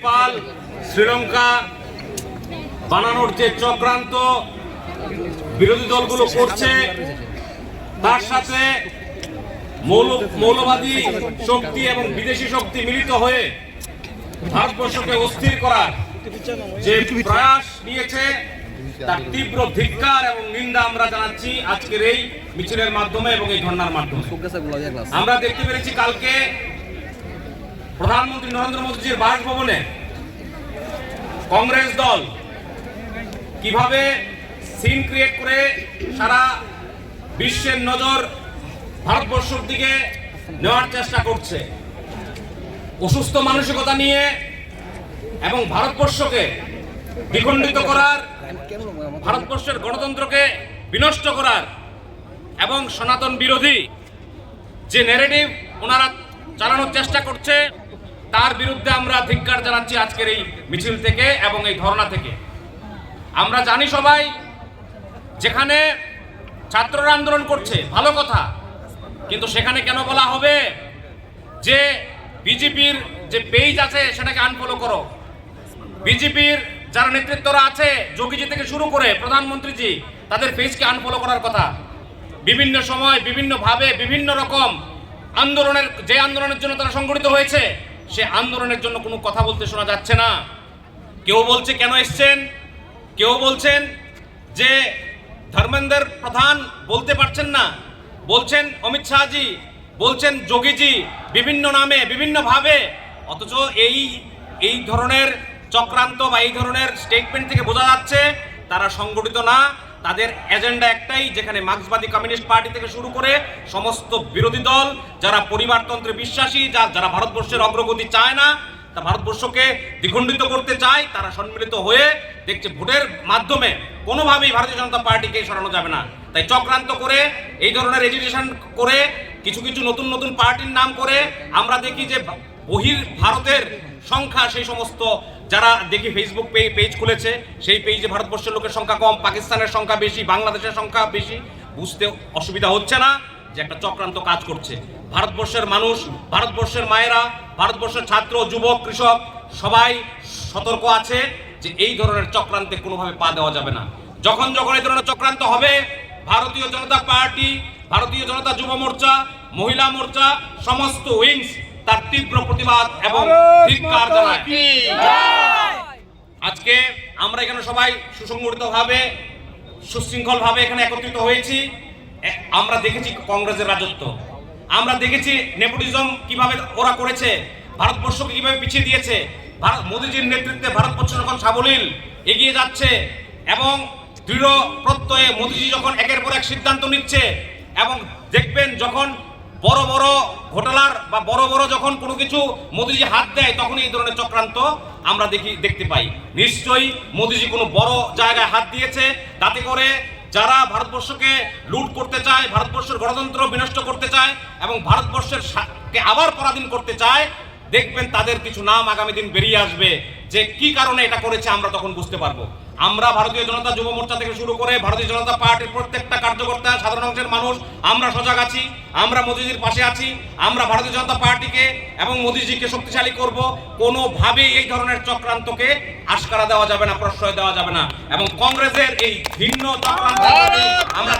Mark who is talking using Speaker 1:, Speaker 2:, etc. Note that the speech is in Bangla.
Speaker 1: নেপাল শ্রীলঙ্কা বানানোর যে চক্রান্ত বিরোধী দলগুলো করছে, তার সাথে মৌলবাদী শক্তি এবং বিদেশি শক্তি মিলিত হয়ে ভারতবর্ষকে অস্থির করার যে প্রয়াস নিয়েছে, তার তীব্র ধিক্কার এবং নিন্দা আমরা জানাচ্ছি আজকের এই মিছিলের মাধ্যমে এবং এই ধর্ণার মাধ্যমে। আমরা দেখতে পেরেছি কালকে প্রধানমন্ত্রী নরেন্দ্র মোদীজির বাসভবনে কংগ্রেস দল কিভাবে সিন ক্রিয়েট করে সারা বিশ্বের নজর ভারতবর্ষের দিকে নেওয়ার চেষ্টা করছে, অসুস্থ মানসিকতা নিয়ে এবং ভারতবর্ষকে দ্বিখণ্ডিত করার, ভারতবর্ষের গণতন্ত্রকে বিনষ্ট করার এবং সনাতন বিরোধী যে ন্যারেটিভ ওনারা চালানোর চেষ্টা করছে, তার বিরুদ্ধে আমরা ধিক্কার জানাচ্ছি আজকের এই মিছিল থেকে এবং এই ধর্ণা থেকে। আমরা জানি সবাই, যেখানে ছাত্ররা আন্দোলন করছে ভালো কথা, কিন্তু সেখানে কেন বলা হবে যে বিজেপির যে পেজ আছে সেটাকে আনফলো করো? বিজেপির যারা নেতৃত্বরা আছে, যোগীজি থেকে শুরু করে প্রধানমন্ত্রীজি, তাদের পেজকে আনফলো করার কথা। বিভিন্ন সময় বিভিন্নভাবে বিভিন্ন রকম আন্দোলনের, যে আন্দোলনের জন্য তারা সংগঠিত হয়েছে, সে আন্দোলনের জন্য কোনো কথা বলতে শোনা যাচ্ছে না। কেউ বলছে কেন এসছেন, কেউ বলছেন যে ধর্মেন্দ্র প্রধান বলতে পারছেন না, বলছেন অমিত শাহজি, বলছেন যোগীজি, বিভিন্ন নামে বিভিন্নভাবে। অথচ এই ধরনের চক্রান্ত বা এই ধরনের স্টেটমেন্ট থেকে বোঝা যাচ্ছে তারা সংগঠিত না। তাদের এজেন্ডা একটাই, যেখানে মার্ক্সবাদী কমিউনিস্ট পার্টি থেকে শুরু করে সমস্ত বিরোধী দল যারা পরিবারতন্ত্রে বিশ্বাসী, যারা ভারতবর্ষের অগ্রগতি চায় না, তা ভারতবর্ষকে দ্বিখণ্ডিত করতে চায়, তারা সম্মিলিত হয়ে দেখছে ভোটের মাধ্যমে কোনোভাবেই ভারতীয় জনতা পার্টিকে সরানো যাবে না। তাই চক্রান্ত করে, এই ধরনের এজিটেশন করে, কিছু কিছু নতুন নতুন পার্টির নাম করে আমরা দেখি যে বহির ভারতের সংখ্যা, সেই সমস্ত যারা দেখি ফেসবুক পেজ খুলেছে, সেই পেজে ভারতবর্ষের লোকের সংখ্যা কম, পাকিস্তানের সংখ্যা বেশি, বাংলাদেশের সংখ্যা বেশি। বুঝতে অসুবিধা হচ্ছে না যে একটা চক্রান্ত কাজ করছে। ভারতবর্ষের মানুষ, ভারতবর্ষের মায়েরা, ভারতবর্ষের ছাত্র, যুবক, কৃষক সবাই সতর্ক আছে যে এই ধরনের চক্রান্তে কোনোভাবে পা দেওয়া যাবে না। যখন এই ধরনের চক্রান্ত হবে, ভারতীয় জনতা পার্টি, ভারতীয় জনতা যুব মোর্চা, মহিলা মোর্চা, সমস্ত উইংস তার তীব্র প্রতিবাদ এবং ধিক্কার জানায়। আজকে আমরা এখানে সবাই সুসংগঠিতভাবে, সুশৃঙ্খলভাবে এখানে একত্রিত হয়েছি। আমরা দেখেছি কংগ্রেসের রাজত্ব, আমরা দেখেছি নেপোটিজম কিভাবে ওরা করেছে, ভারতবর্ষকে কিভাবে পিছিয়ে দিয়েছে। মোদীজির নেতৃত্বে ভারতবর্ষ যখন সাবলীল এগিয়ে যাচ্ছে এবং দৃঢ় প্রত্যয়ে মোদীজি যখন একের পর এক সিদ্ধান্ত নিচ্ছে, এবং দেখবেন যখন বড় বড় ঘোটালার বা বড় বড় যখন কোনো কিছু মোদীজি হাত দেয়, তখন এই ধরনের চক্রান্ত আমরা দেখতে পাই। নিশ্চয়ই মোদীজি কোনো বড় জায়গায় হাত দিয়েছে, তাতে করে যারা ভারতবর্ষকে লুট করতে চায়, ভারতবর্ষের গণতন্ত্র বিনষ্ট করতে চায় এবং ভারতবর্ষের আবার পরাধীন করতে চায়, দেখবেন তাদের কিছু নাম আগামী দিন বেরিয়ে আসবে। যে কি কারণে এটা করেছে আমরা তখন বুঝতে পারবো। আমরা ভারতীয় জনতা যুব মোর্চা থেকে শুরু করে ভারতীয় জনতা পার্টির প্রত্যেকটা কার্যকর্তা, সাধারণ অংশের মানুষ আমরা সজাগ আছি, আমরা মোদীজির পাশে আছি। আমরা ভারতীয় জনতা পার্টিকে এবং মোদীজিকে শক্তিশালী করব। কোনোভাবেই এই ধরনের চক্রান্তকে আশকারা দেওয়া যাবে না, প্রশ্রয় দেওয়া যাবে না। এবং কংগ্রেসের এই ভিন্ন চক্রান্ত আমরা